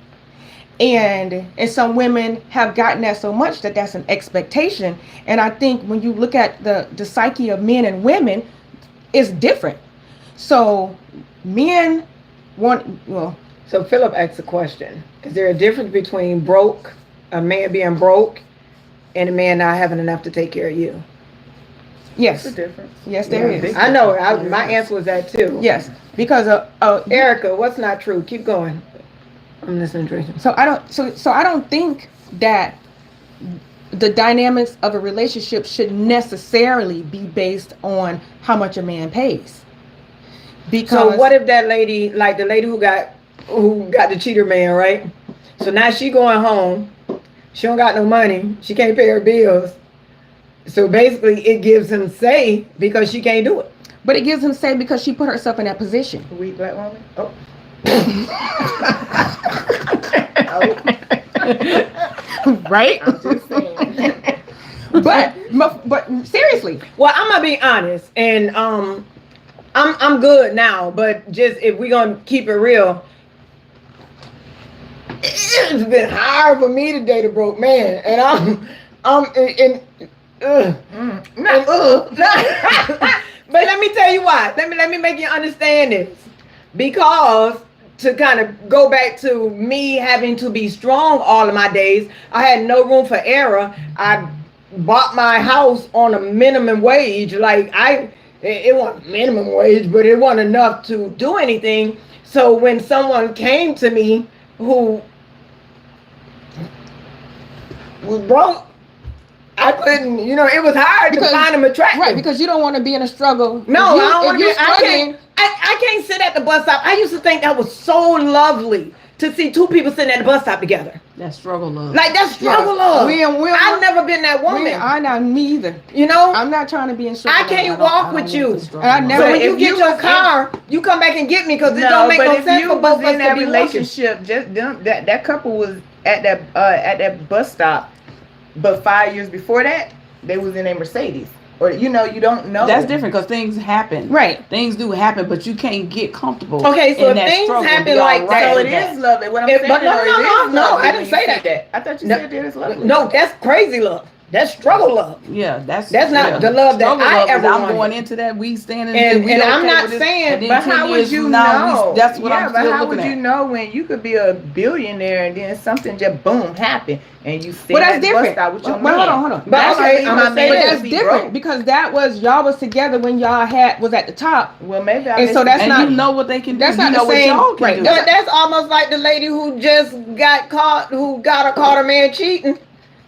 and some women have gotten that so much that that's an expectation. And I think when you look at the psyche of men and women, it's different. So men
so Philip asked a question: is there a difference between a man being broke and a man not having enough to take care of you?
Yes.
There's a difference.
Yes, there is.
I know. My answer was that too.
Yes, because
Erica, what's not true? Keep going. I'm listening to you.
So I don't think that the dynamics of a relationship should necessarily be based on how much a man pays. Because
So what if that lady, like the lady who got the cheater man, right? So now she going home. She don't got no money. She can't pay her bills. So basically, it gives him say because she can't do it.
But it gives him say because she put herself in that position.
Weak black woman. Oh.
Right?
I'm just saying.
but seriously.
Well, I'm gonna be honest, and I'm good now. But just if we gonna keep it real, it's been hard for me to date a broke man, and But let me tell you why. Let me make you understand this. Because to kind of go back to me having to be strong all of my days, I had no room for error. I bought my house on a minimum wage. Like it wasn't minimum wage, but it wasn't enough to do anything. So when someone came to me who was broke, I couldn't, it was hard to find them attractive.
Right, because you don't want to be in a struggle.
No, I don't want to be. I can't sit at the bus stop. I used to think that was so lovely to see two people sitting at the bus stop together.
That's struggle love.
Like that's struggle love. I've never been that woman.
I not me either.
I'm
not trying to be in struggle.
I can't walk with you.
And I never.
So when you get your car, you come back and get me because it don't make no sense for both of us to be
relationship. Just that couple was at that bus stop. But 5 years before that, they was in a Mercedes. Or, you don't know.
That's different because things happen.
Right.
Things do happen, but you can't get comfortable.
Okay, so if things happen like that.
So it is lovely. What I'm saying
but no, I didn't say that.
I thought you said it is lovely.
No, that's crazy love. That's struggle love.
Yeah, that's
not the love that I ever wanted.
I'm going into that. We standing
and I'm not saying.
But how would you know?
That's what I'm still looking at.
But how would you know when you could be a billionaire and then something just boom happened and you stand at the bus stop with your man?
Hold on.
But that's
different because that was y'all was together when y'all was at the top.
Well, maybe.
So that's not.
You know what they can do.
That's not the same.
Right.
That's almost like the lady who just got caught her man cheating.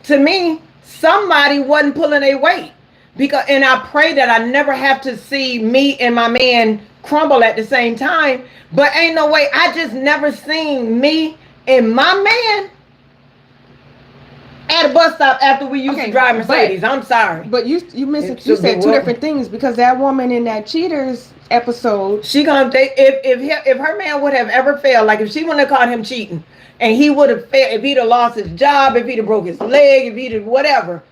To me, somebody wasn't pulling their weight and I pray that I never have to see me and my man crumble at the same time. But ain't no way. I just never seen me and my man at a bus stop after we used to drive Mercedes. I'm sorry,
but you missed it. You said two different things because that woman in that Cheaters episode,
she gonna think if her man would have ever failed, like if she wouldn't have caught him cheating. And he would have failed if he'd have lost his job, if he'd have broke his leg, if he'd have whatever.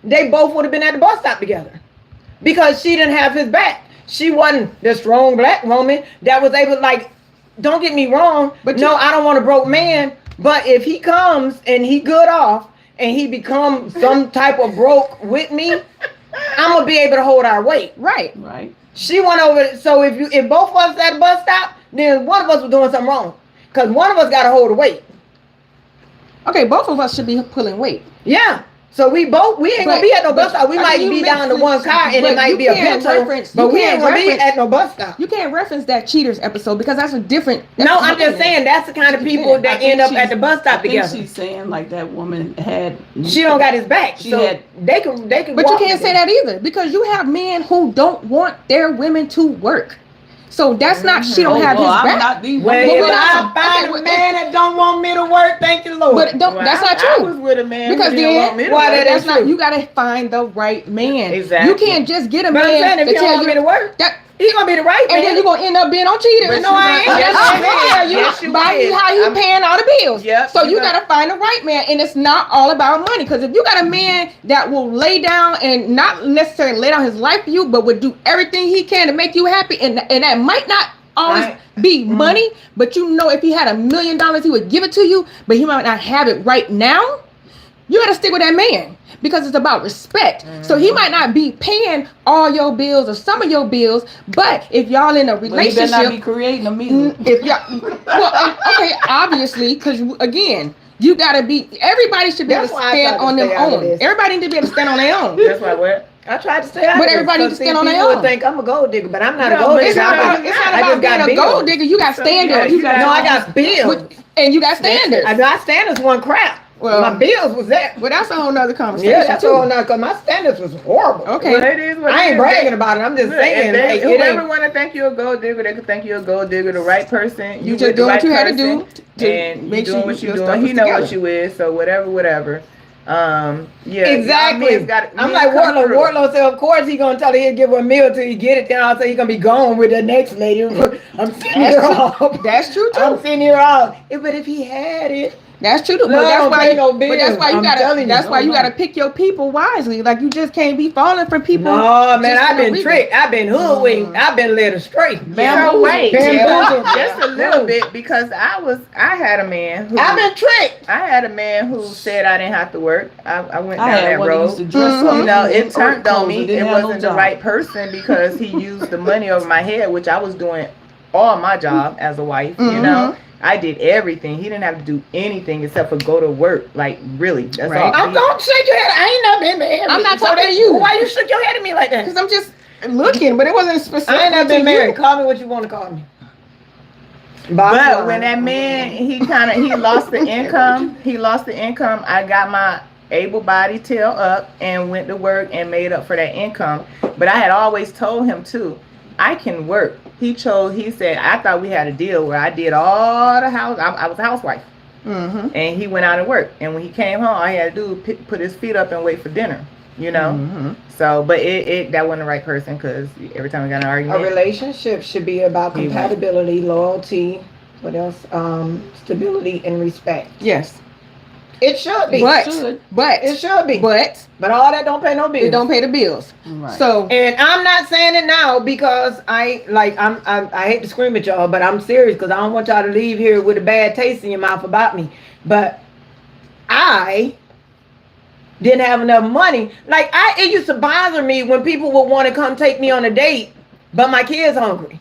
They both would have been at the bus stop together. Because she didn't have his back. She wasn't the strong black woman that was able to, don't get me wrong, but I don't want a broke man. But if he comes and he good off and he becomes some type of broke with me, I'm going to be able to hold our weight.
Right.
She went over. So if both of us at the bus stop, then one of us was doing something wrong. Because one of us got to hold the weight.
Okay, both of us should be pulling weight.
Yeah. So we ain't gonna be at no bus stop. We might be down to one car and it might be a Pinto, but we ain't gonna be at no bus stop.
You can't reference that Cheaters episode because that's a different.
No, I'm just saying that's the kind of people that end up at the bus stop together.
She's saying like that woman had.
She don't got his back. They could.
But you can't say that either because you have men who don't want their women to work. So that's not she don't have his back.
If I find a man that don't want me to work, thank you, Lord.
But that's not true.
I was with a man
because
who didn't want me to work.
That's not. You gotta find the right man.
Exactly.
You can't just get a man
that if you don't want me to work, he's gonna be the right man.
And then you're gonna end up being on Cheaters.
No, I ain't.
Yes, you how you paying all the bills.
Yep,
so you gotta find the right man, and it's not all about money. Because if you got a man that will lay down and not necessarily lay down his life for you, but would do everything he can to make you happy, and that might not always be money, but if he had $1 million, he would give it to you, but he might not have it right now. You gotta stick with that man because it's about respect. So he might not be paying all your bills or some of your bills, but if y'all in a relationship,
he better not be creating them either.
If y'all, okay, obviously, because again, you gotta be. Everybody should be able to stand on their own. Everybody need to be able to stand on their own.
That's why what.
I tried to stay out.
But everybody needs to stand on their own.
People think I'm a gold digger, but I'm not a gold digger.
It's not about being a gold digger. You got standards.
No, I got bills.
And you got standards.
I got standards. One crap.
Well,
my bills was that.
Well, that's a whole nother conversation.
Yeah, that's a whole nother, because my standards was horrible.
Okay.
Well, it is what
I
it
ain't
is.
bragging about it. I'm just saying.
They,
Like,
whoever want to think you're a gold digger, they can think you're a gold digger. The right person.
You just doing what you had to do.
And you doing what you're doing. He know what you is. So whatever. Yeah.
Exactly. I'm like Wardlow said, of course he gonna tell her he'll give her a meal till he get it. Then I'll say he gonna be gone with the next lady. I'm sitting here off.
That's true too.
I'm sitting here off. But if he had it.
That's true. But that's why you gotta pick your people wisely. Like you just can't be falling for people.
No, man, I've been tricked. I've been hoodwinked. I've been led astray.
So wait, just a little bit, because I had a man who
I've been tricked.
I had a man who said I didn't have to work. I went down that road.
You
know, it turned on me. It wasn't the right person because he used the money over my head, which I was doing all my job as a wife, you know. I did everything. He didn't have to do anything except for go to work. Like, really. That's all.
I'm going to shake your head. I ain't never been married.
I'm not talking to you.
Why you shook your head at me like that?
Because I'm just looking, but it wasn't specific.
I ain't never been married. Call me what you want to call me.
But when that man, he lost the income. I got my able-bodied tail up and went to work and made up for that income. But I had always told him, too, I can work. He said, I thought we had a deal where I did all the house. I was a housewife. And he went out and worked. And when he came home, all he had to do was put his feet up and wait for dinner, you know? So, but that wasn't the right person, because every time we got an argument.
A relationship should be about compatibility, loyalty, what else? Stability and respect.
Yes.
It should be.
But
it should be. But all that don't pay no bills.
It don't pay the bills.
Right.
So,
and I'm not saying it now because I hate to scream at y'all, but I'm serious, because I don't want y'all to leave here with a bad taste in your mouth about me. But I didn't have enough money. Like, it used to bother me when people would want to come take me on a date, but my kid's hungry.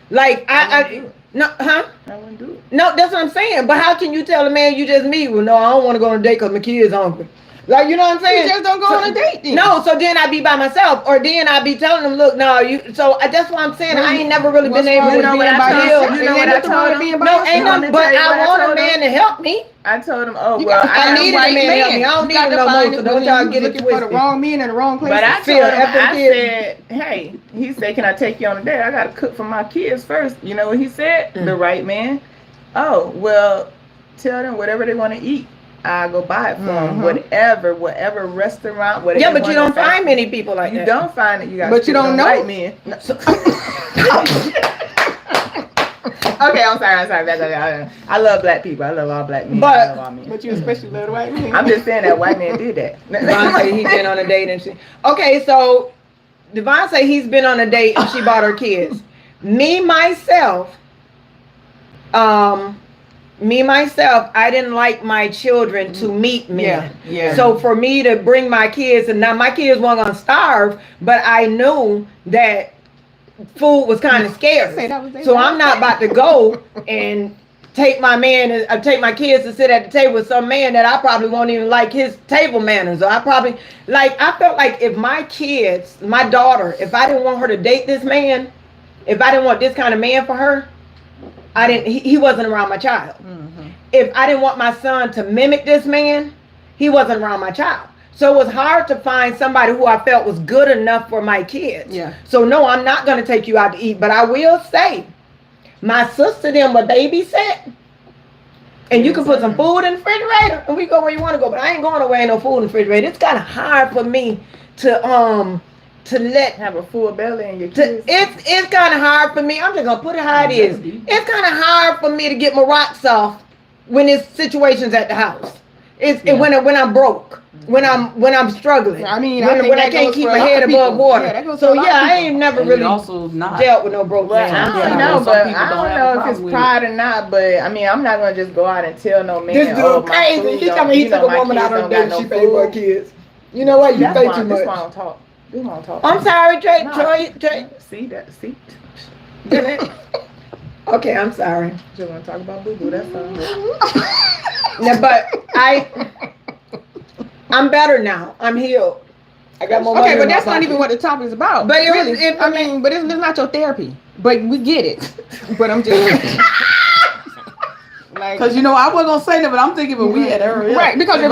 Like I wouldn't do it. No, that's what I'm saying. But how can you tell a man you just me? Well, no, I don't want to go on a date because my kid's hungry. Like, you know what I'm saying?
You just don't go on a date then.
No, so then I'd be by myself, or then I'd be telling them, look, no, you. So that's what I'm saying. I ain't never really been able to be by myself.
You know what I told him?
No, ain't nothing. But I want a man to help me.
I told him, I
needed a man to help me. I don't need him no more. So don't y'all get it twisted.
For the wrong men in the wrong place.
But I told him, I said, hey, he said, can I take you on a date? I got to cook for my kids first. You know what he said? The right man. Oh, well, tell them whatever they want to eat. I go buy it for them. Whatever restaurant, whatever.
Yeah, but you don't find many people like that.
You don't find it. You got.
But you don't know
white men. Okay, I'm sorry. I love black people. I love all black men. I love all men.
But you especially love the white men.
I'm just saying that white man did that.
Devon say he's been on a date and she. Okay, so Devon say he's been on a date and she bought her kids. Me myself, I didn't like my children to meet men.
Yeah.
So for me to bring my kids, and now my kids weren't gonna starve, but I knew that food was kind of scarce. So I'm not about to go and take my man and take my kids to sit at the table with some man that I probably won't even like his table manners. Or I felt like if my kids, my daughter, if I didn't want her to date this man, if I didn't want this kind of man for her, he wasn't around my child. If I didn't want my son to mimic this man, he wasn't around my child. So it was hard to find somebody who I felt was good enough for my kids.
Yeah.
So no, I'm not going to take you out to eat, but I will say, my sister them were babysit, and you can put some food in the refrigerator, and we go where you want to go. But I ain't going away no food in the refrigerator. It's kind of hard for me to have
a full belly in your kids.
It's kind of hard for me. I'm just gonna put it how it is. It's kind of hard for me to get my rocks off when there's situations at the house. When I'm broke, when I'm struggling.
I mean,
when I can't keep my head above water. I ain't never really
also not
dealt with no broke man.
I don't know if it's pride or not, but I mean, I'm not gonna just go out and tell no man.
This dude crazy. He took a woman out on a date. She paid for her kids. You know what? You pay too much.
This one don't talk.
I'm sorry, Trey.
See.
Okay, I'm sorry.
Just want to talk about boo-boo, that's all.
No, but I'm better now. I'm healed. I got more money.
Okay, but that's not even what the topic is about.
But
it's not your therapy. But we get it. But I'm just like,
because I wasn't gonna say that, but I'm thinking, but we had her.
right? Because if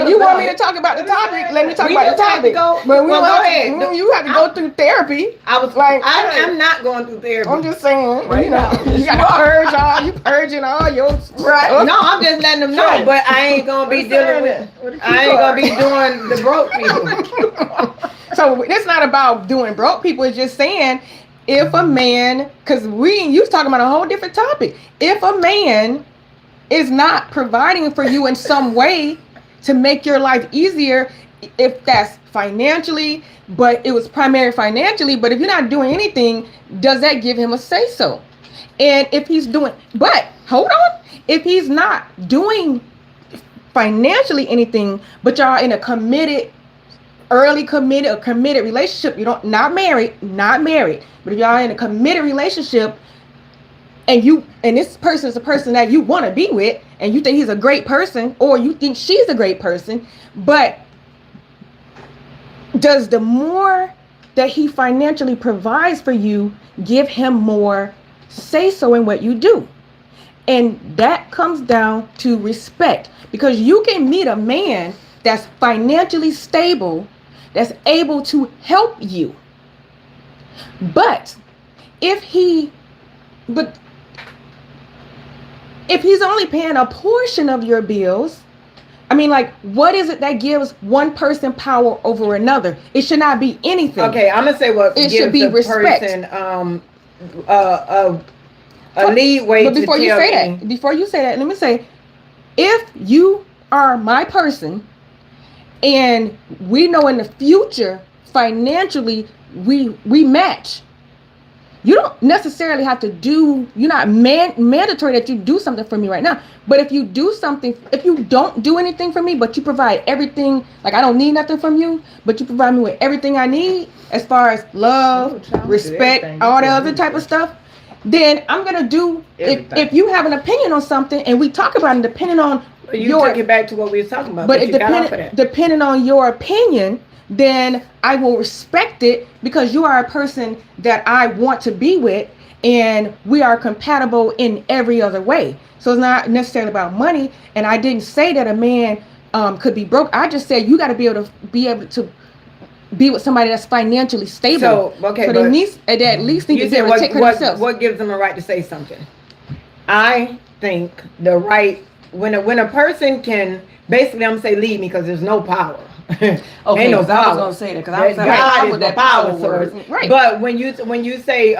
you want me to talk about the topic, let me talk about the topic. But we
Well, go ahead.
You have to go through therapy.
I was
like,
I'm not going through therapy.
I'm just saying, you gotta purging all your
right. No, I'm just letting them know, but I ain't gonna be dealing with. I ain't gonna be doing the broke people.
So it's not about doing broke people. It's just saying, if a man, because you was talking about a whole different topic. If a man is not providing for you in some way to make your life easier, if that's financially, but it was primarily financially, but if you're not doing anything, does that give him a say so? And if he's doing, but hold on, if he's not doing financially anything, but y'all in a committed relationship, not married, but if y'all in a committed relationship, and this person is a person that you want to be with, and you think he's a great person, or you think she's a great person, but does the more that he financially provides for you give him more say so in what you do? And that comes down to respect, because you can meet a man that's financially stable, that's able to help you, but if he's only paying a portion of your bills, I mean, like, what is it that gives one person power over another? It should not be anything.
Okay, I'm gonna say what
it
gives
should be
the
respect.
Person a leeway.
But before you say that, let me say, if you are my person, and we know in the future financially we match, you don't necessarily have to do, you're not mandatory that you do something for me right now. But if you do something, if you don't do anything for me, but you provide everything, like I don't need nothing from you, but you provide me with everything I need as far as love, respect, all the other type of stuff, then I'm gonna do. If you have an opinion on something and we talk about it, depending on
took it back to what we was talking about.
But depending on your opinion, then I will respect it, because you are a person that I want to be with, and we are compatible in every other way. So it's not necessarily about money. And I didn't say that a man could be broke. I just said you got to be able to be with somebody that's financially stable. So they at least need to be able to take care of themselves.
What gives them a right to say something? I think the right, when a person can, basically I'm gonna say lead me, because there's no power.
Okay,
ain't no power.
I was gonna say that, because
God is the power source.
Right.
But when you say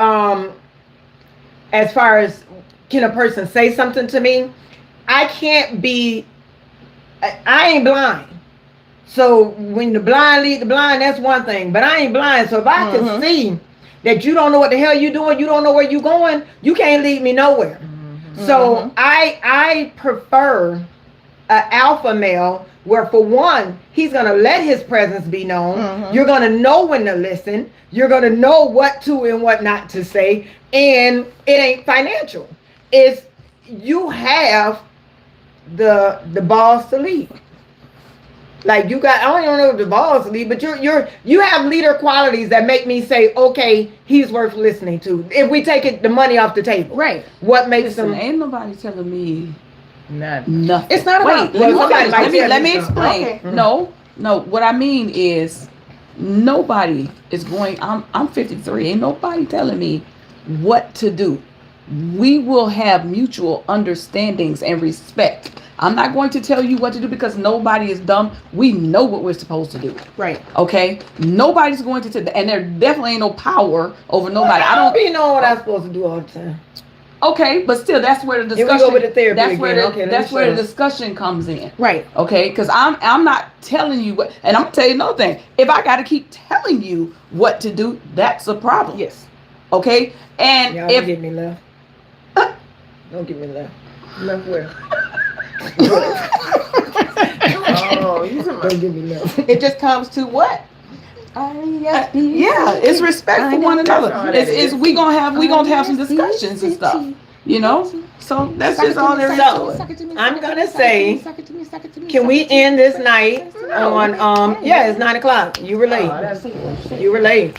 as far as can a person say something to me, I can't be, I ain't blind. So when the blind lead the blind, that's one thing. But I ain't blind. So if I can see that you don't know what the hell you're doing, you don't know where you're going, you can't lead me nowhere. So I prefer an alpha male, where for one, he's going to let his presence be known. You're going to know when to listen. You're going to know what to and what not to say. And it ain't financial. It's you have the balls to lead. Like you got, I don't even know if the balls to lead, but you have leader qualities that make me say, okay, he's worth listening to. If we take the money off the table.
Right.
What makes them?
Ain't nobody telling me
nothing.
It's not about.
Let me explain.
Okay.
No. What I mean is, nobody is going. I'm 53. Ain't nobody telling me what to do. We will have mutual understandings and respect. I'm not going to tell you what to do, because nobody is dumb. We know what we're supposed to do.
Right.
Okay. Nobody's going to tell, and there definitely ain't no power over nobody.
I don't be knowing what I'm supposed to do all the time.
Okay, but still, that's where the discussion.
Go with the therapy
that's where the discussion comes in.
Right.
Okay, because I'm not telling you what, and I'm gonna tell you another thing. If I got to keep telling you what to do, that's a problem.
Yes.
Okay, and
y'all don't give me left. Don't give me left.
Left where?
Don't give me left.
It just comes to what?
Yeah, it's respect for one another. It's we gonna have some discussions and stuff. You know, so that's just all there is to it.
I'm gonna say, can we end this night on it's 9:00. You were late. You were late.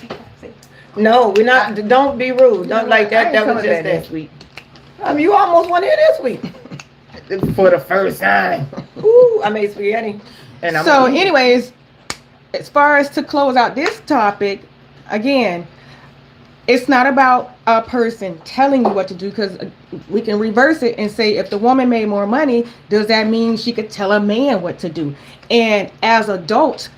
No, we're not. Don't be rude. Don't like that. That was just that.
week.
You almost went here this week.
for the first time.
Ooh, I made spaghetti.
And I'm
So, anyways, as far as to close out this topic, again, it's not about a person telling you what to do, because we can reverse it and say, if the woman made more money, does that mean she could tell a man what to do? And as adults,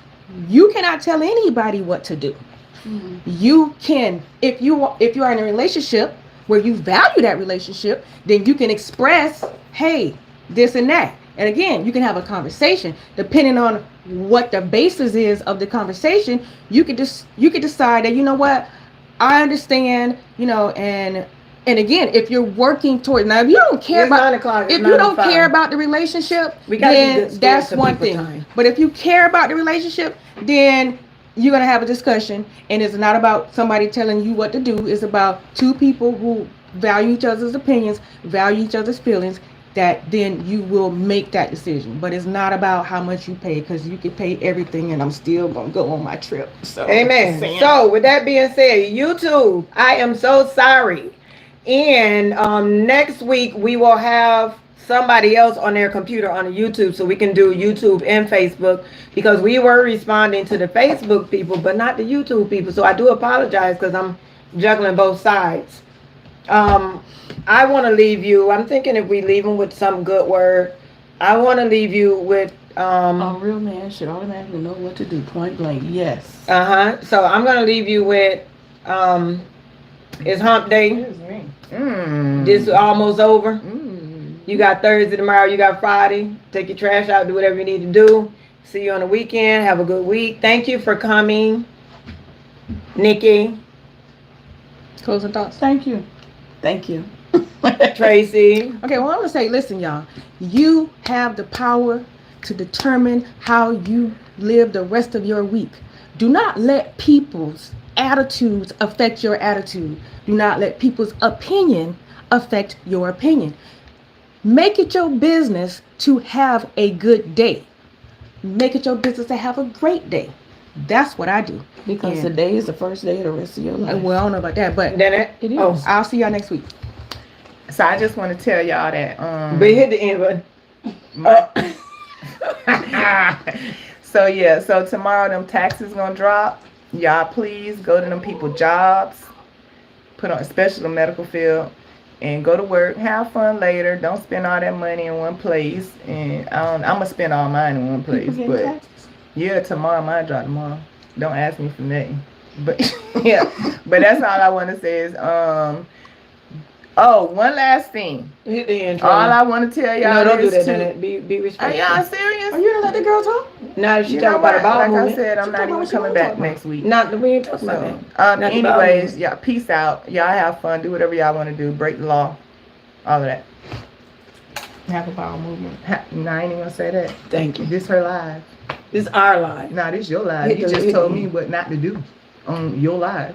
you cannot tell anybody what to do. Mm-hmm. You can, if you are in a relationship where you value that relationship, then you can express, hey, this and that. And again, you can have a conversation depending on what the basis is of the conversation. You could decide that, you know what, I understand, and again, if you're working toward, now if you don't care about the relationship, then that's one thing. But if you care about the relationship, then you're going to have a discussion, and it's not about somebody telling you what to do. It's about two people who value each other's opinions, value each other's feelings, that then you will make that decision. But it's not about how much you pay, because you can pay everything and I'm still going to go on my trip. So,
amen. So with that being said, YouTube, I am so sorry. And next week we will have somebody else on their computer on the YouTube, so we can do YouTube and Facebook, because we were responding to the Facebook people but not the YouTube people. So I do apologize, because I'm juggling both sides. I want to leave you, I'm thinking if we leave them with some good word, I want to leave you with
a real man should automatically know what to do, point blank. Yes.
So I'm going to leave you with it's hump day. This is almost over. You got Thursday tomorrow, you got Friday. Take your trash out, do whatever you need to do. See you on the weekend. Have a good week. Thank you for coming, Nikki.
Closing thoughts.
Thank you.
Tracy.
Okay, well, I'm going to say, listen, y'all. You have the power to determine how you live the rest of your week. Do not let people's attitudes affect your attitude. Do not let people's opinion affect your opinion. Make it your business to have a good day. Make it your business to have a great day. That's what I do.
Because today is the first day of the rest of your life.
Well, I don't know about that, but
it is.
Oh, I'll see y'all next week.
So I just want to tell y'all that
but hit the end button.
So tomorrow them taxes gonna drop. Y'all please go to them people's jobs, put on, especially the medical field, and go to work. Have fun later. Don't spend all that money in one place. And I'm gonna spend all mine in one place. But yeah, tomorrow mine drop tomorrow. Don't ask me for nothing. But yeah, but that's all I want to say is oh, one last thing.
Hit the intro.
All I want to tell y'all
don't do
is
that. Be respectful.
Are y'all serious?
Are you gonna let the girl talk?
No, she talking about a bowel
like
movement.
I said, I'm not even coming back next week.
We ain't talking about that.
Anyways, yeah, peace out. Y'all have fun. Do whatever y'all want to do. Break the law. All of that.
Have a bowel movement.
No, I ain't even gonna say that.
Thank you.
This her live.
This our live.
Nah, this your live. You just told me what not to do on your live.